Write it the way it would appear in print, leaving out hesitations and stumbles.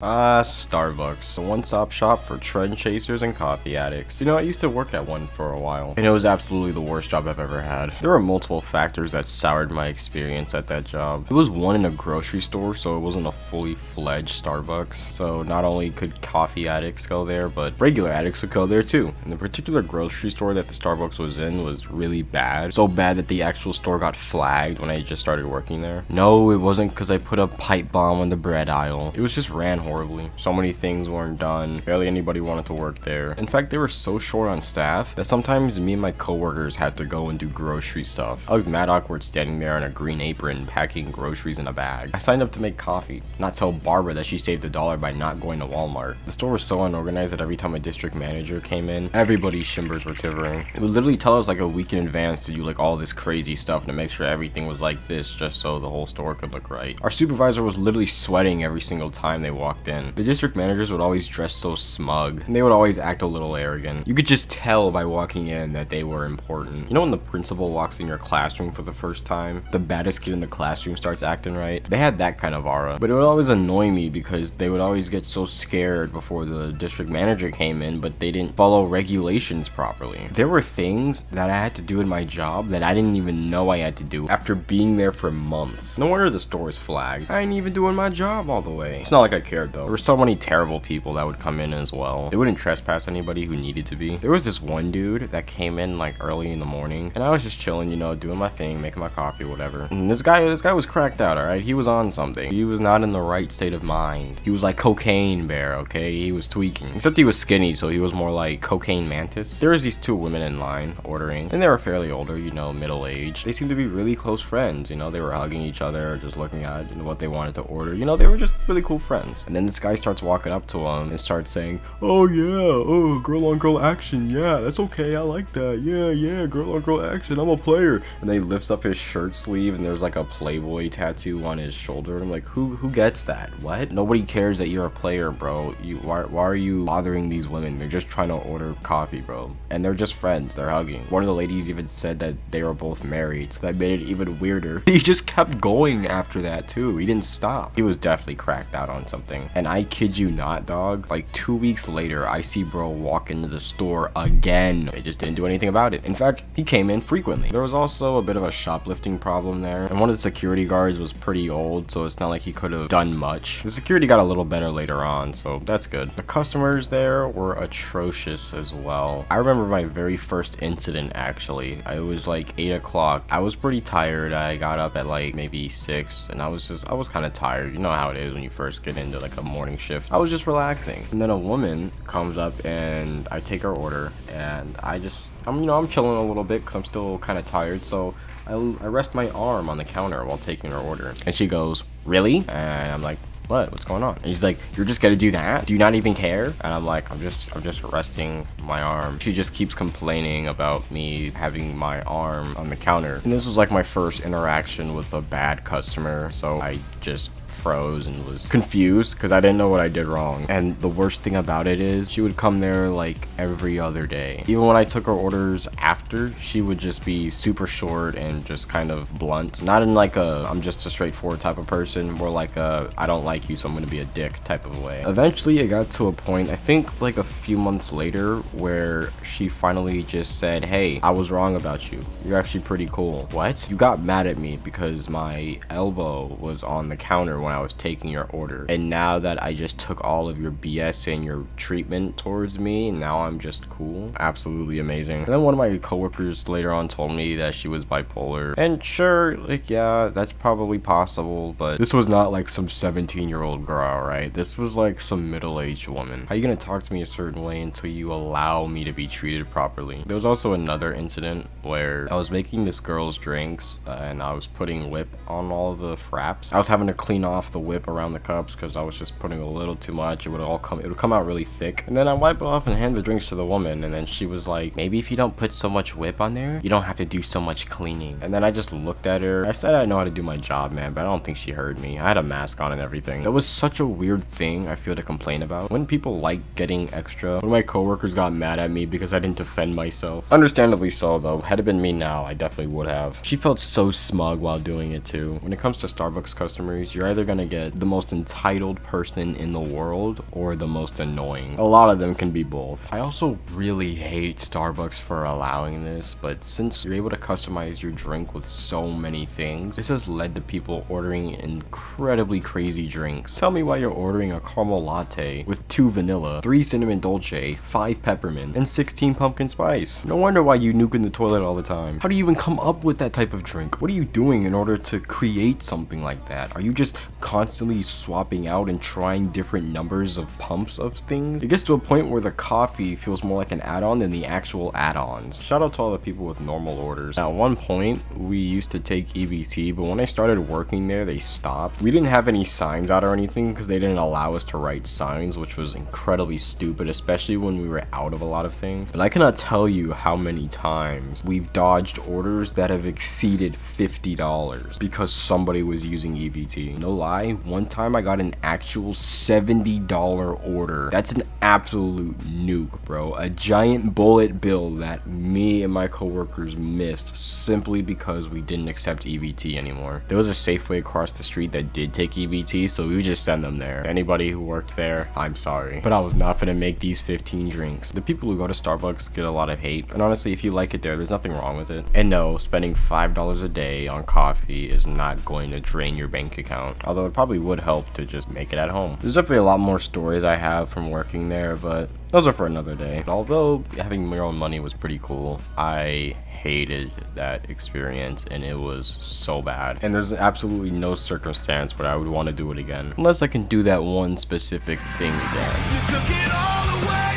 Starbucks, the one-stop shop for trend chasers and coffee addicts. You know, I used to work at one for a while, and it was absolutely the worst job I've ever had. There were multiple factors that soured my experience at that job. It was one in a grocery store, so it wasn't a fully fledged Starbucks. So not only could coffee addicts go there, but regular addicts would go there too. And the particular grocery store that the Starbucks was in was really bad. So bad that the actual store got flagged when I just started working there. No, it wasn't because I put a pipe bomb on the bread aisle. It was just ran horribly. So many things weren't done. Barely anybody wanted to work there. In fact, they were so short on staff that sometimes me and my coworkers had to go and do grocery stuff. I looked mad awkward standing there in a green apron packing groceries in a bag. I signed up to make coffee, not tell Barbara that she saved $1 by not going to Walmart. The store was so unorganized that every time a district manager came in, everybody's shimbers were tivering. It would literally tell us like a week in advance to do like all this crazy stuff to make sure everything was like this just so the whole store could look right. Our supervisor was literally sweating every single time they walked in. The district managers would always dress so smug, and they would always act a little arrogant. You could just tell by walking in that they were important. You know when the principal walks in your classroom for the first time, the baddest kid in the classroom starts acting right? They had that kind of aura. But it would always annoy me because they would always get so scared before the district manager came in, but they didn't follow regulations properly. There were things that I had to do in my job that I didn't even know I had to do after being there for months. No wonder the store was flagged. I ain't even doing my job all the way. It's not like I cared though. There were so many terrible people that would come in as well. They wouldn't trespass anybody who needed to be. There was this one dude that came in like early in the morning, and I was just chilling, you know, doing my thing, making my coffee, whatever. And this guy was cracked out, alright? He was on something. He was not in the right state of mind. He was like Cocaine Bear, okay? He was tweaking. Except he was skinny, so he was more like Cocaine Mantis. There was these two women in line ordering, and they were fairly older, you know, middle-aged. They seemed to be really close friends, you know? They were hugging each other, just looking at what they wanted to order. You know, they were just really cool friends. And then this guy starts walking up to him and starts saying, "Oh yeah, oh, girl on girl action, yeah, that's okay, I like that, yeah, girl on girl action, I'm a player." And then he lifts up his shirt sleeve and there's like a Playboy tattoo on his shoulder. I'm like, who gets that? What? Nobody cares that you're a player, bro. Why are you bothering these women? They're just trying to order coffee, bro. And they're just friends, they're hugging. One of the ladies even said that they were both married, so that made it even weirder. He just kept going after that too. He didn't stop. He was definitely cracked out on something. And I kid you not, dog, like 2 weeks later, I see bro walk into the store again. They just didn't do anything about it. In fact, he came in frequently. There was also a bit of a shoplifting problem there, and one of the security guards was pretty old, so it's not like he could have done much. The security got a little better later on, so that's good. The customers there were atrocious as well. I remember my very first incident, actually. It was like 8 o'clock. I was pretty tired. I got up at like maybe 6, and I was kind of tired. You know how it is when you first get into like a morning shift. I was just relaxing, and then a woman comes up and I take her order, and I'm chilling a little bit because I'm still kind of tired, so I rest my arm on the counter while taking her order, and she goes, "Really?" And I'm like, what's going on? And she's like, "You're just gonna do that? Do you not even care?" And I'm like, I'm just resting my arm. She just keeps complaining about me having my arm on the counter, and this was like my first interaction with a bad customer, so I just froze and was confused because I didn't know what I did wrong. And the worst thing about it is she would come there like every other day. Even when I took her orders after, she would just be super short and just kind of blunt. Not in like a I'm just a straightforward type of person, more like a I don't like you so I'm gonna be a dick type of way. Eventually it got to a point, I think like a few months later, where she finally just said, "Hey, I was wrong about you. You're actually pretty cool." What? You got mad at me because my elbow was on the counter when I was taking your order, and now that I just took all of your BS and your treatment towards me, and now I'm just cool? Absolutely amazing. And then one of my coworkers later on told me that she was bipolar, and sure, like, yeah, that's probably possible, but this was not like some 17-year-old girl, right? This was like some middle-aged woman. How are you gonna talk to me a certain way until you allow me to be treated properly? There was also another incident where I was making this girl's drinks, and I was putting whip on all of the fraps. I was having to clean off the whip around the cups because I was just putting a little too much. It would come out really thick, and then I wipe it off and hand the drinks to the woman, and then she was like, "Maybe if you don't put so much whip on there, you don't have to do so much cleaning." And then I just looked at her. I said I know how to do my job, man, but I don't think she heard me. I had a mask on and everything. That was such a weird thing I feel to complain about. When people like getting extra, one of my coworkers got mad at me because I didn't defend myself. Understandably so though. Had it been me now, I definitely would have. She felt so smug while doing it too. When it comes to Starbucks customers, you're either either gonna get the most entitled person in the world or the most annoying. A lot of them can be both. I also really hate Starbucks for allowing this, but since you're able to customize your drink with so many things, this has led to people ordering incredibly crazy drinks. Tell me why you're ordering a caramel latte with 2 vanilla, 3 cinnamon dolce, 5 peppermint, and 16 pumpkin spice. No wonder why you nuke in the toilet all the time. How do you even come up with that type of drink? What are you doing in order to create something like that? Are you just constantly swapping out and trying different numbers of pumps of things? It gets to a point where the coffee feels more like an add-on than the actual add-ons. Shout out to all the people with normal orders. Now, at one point, we used to take EBT, but when I started working there, they stopped. We didn't have any signs out or anything because they didn't allow us to write signs, which was incredibly stupid, especially when we were out of a lot of things. But I cannot tell you how many times we've dodged orders that have exceeded $50 because somebody was using EBT. No lie, one time I got an actual $70 order. That's an absolute nuke, bro. A giant bullet bill that me and my coworkers missed simply because we didn't accept EBT anymore. There was a Safeway across the street that did take EBT, so we would just send them there. Anybody who worked there, I'm sorry, but I was not gonna make these 15 drinks. The people who go to Starbucks get a lot of hate, and honestly, if you like it there's nothing wrong with it. And no, spending $5 a day on coffee is not going to drain your bank account, although it probably would help to just make it at home. There's definitely a lot more stories I have from working there, but those are for another day. Although having your own money was pretty cool, I hated that experience and it was so bad. And there's absolutely no circumstance where I would want to do it again, unless I can do that one specific thing again. You took it all away.